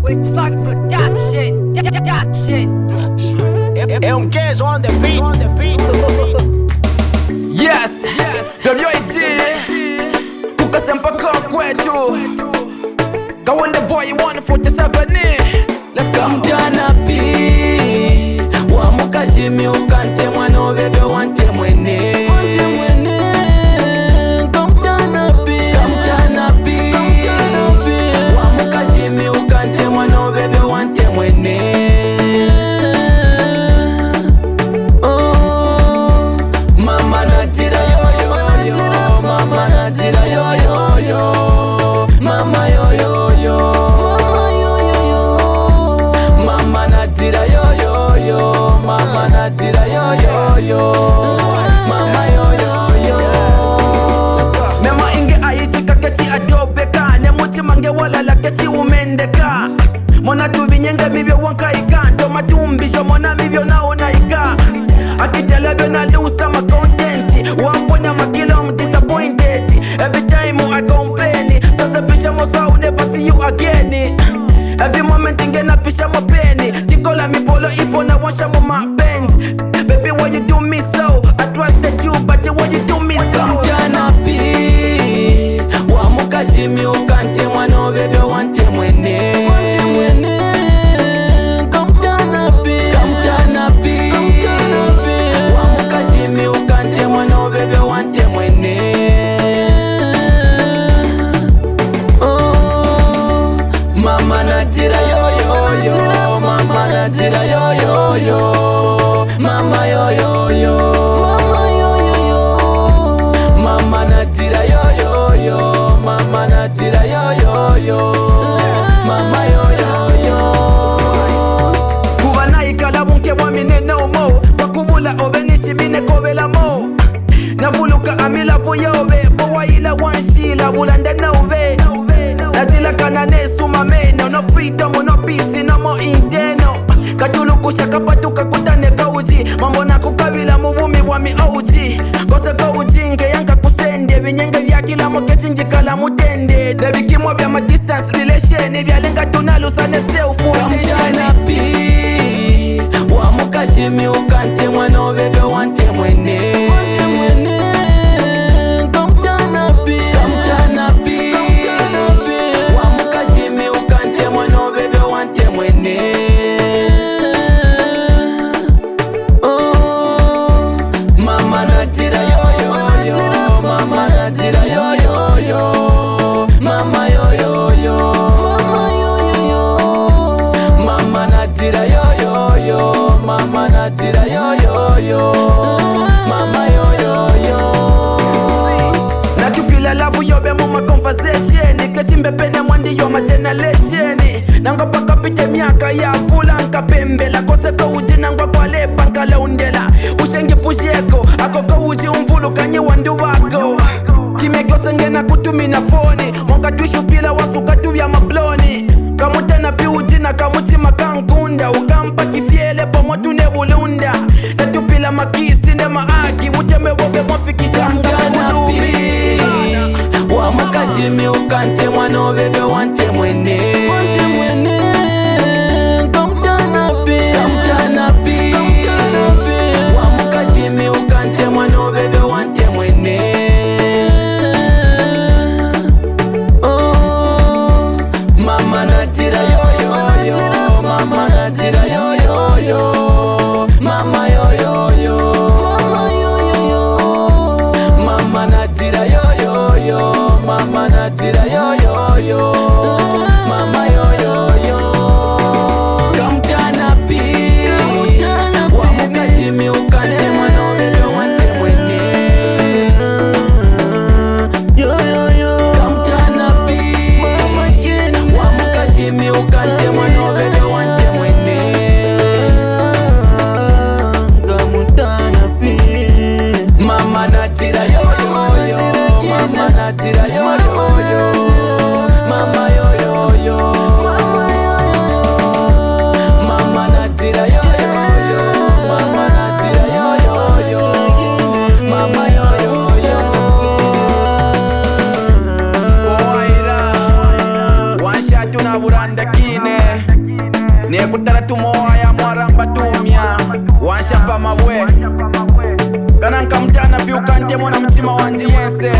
With fun production. Nkamutana on the beat. Yes, WIG Kukasempa kwa kwetu Kaonde boy 147. Let's go. Kamutana pi Wamuka jimi ukante mwano vebe wante mwene. Kamutana pi Wamuka jimi ukante mwano vebe wante mwene. Mama natira yo yo yo, mama natira yo yo yo, mama yo yo yo, mama natira yo yo yo, mama natira yo yo yo, mama yo yo yo. Mema inge ayichika kechi adobeka ne muti mange wala la kechi umendeka. Mona tu binyenge mibyo wanka ikanto matumbisho mona mibyo naona ika. Akitela vyo na lusa ma content. Wamponya makilo I'm disappointed. Every time I complain Tosa pisha mosa I never see you again. Every moment ingena pisha mo penny. Sikola mi polo ipo na wansha mo my Benz. Baby why you do me so? I trusted you but why you do me so? Kamutana pi Wamuka jimi ukante mwano vebe wante mwene. Kamutana pi Wamuka jimi ukante mwano vebe wante mwene. Mama natira yo yo yo, mama natira yo yo yo, mama yo yo yo, mama natira yo yo yo, mama natira yo yo yo, mama yo yo yo. Kuba naikala bunke wamine no mo. Wakubula obenishi mine kobela mo. Navuluka amila vuyobe. Bowa ila wanshila bulanda nobe. Natila kanane suma meno. No freedom, no peace, no more inteno. Katulu kusha kapatuka kutane kauji. Mambo na kukabila mubumi wami auji. Kose kauji nge yanka kusende. Vinyenge vya kila moketi njikala mutende. Debiki mwabia ma distance relation. Vya lenga tunalusane self Kamutana pi Wamuka jimi ukante mwano vebe wante mwene. Kamutana pi Wamuka jimi ukante mwano vebe wante mwene. Mama natira yo yo yo, mama natira yo yo yo, mama yo yo yo, mama natira yo yo yo, mama natira yo yo yo, mama yo yo yo. Nakupila lavu yobe muma conversation. Kechimbe pene mwandi yo ma generation. Nanga paka pite miaka ya fula nka pembe. La kose ko uji nangwa kwa lepa nka leundela. Ushengi pusheko ako ko uji umvulu kanyi wandu wako. Kimeko sengena kutumina foni. Monga tuishu pila wasuka tuvya mabloni. Kamutana pi uji na kamuchi makankunda. Ukampa kifiele pomo tune bulunda. Natupila makisi ne maagi. Uteme wobe mwafikisha Kamutana pi Wamuka jimi ukante mwano vebe wante mwene. Kamutana pi Wamuka jimi ukante mwano vebe wante mwene. Mama natira yo yo yo, mama natira yo yo yo, mama yo yo yo, mama natira yo yo yo, mama natira yo yo yo, mama yo yo yo. Kamutana pi Wamuka jimi ukante mwano vebe wante mwene. Kamutana pi Wamuka jimi ukante mwano vebe wante mwene. Kamutana pi Mama natira yo yo yo, mama natira yo yo yo, mama yo yo yo, mama natira yo yo yo, mama natira yo yo yo, mama yo yo yo. Owaira One shot tuna buranda kine. nekutala tumoya mwaramba tumya wanshapa mabwe kana nkamutana byuka ntemona mutima wanje yense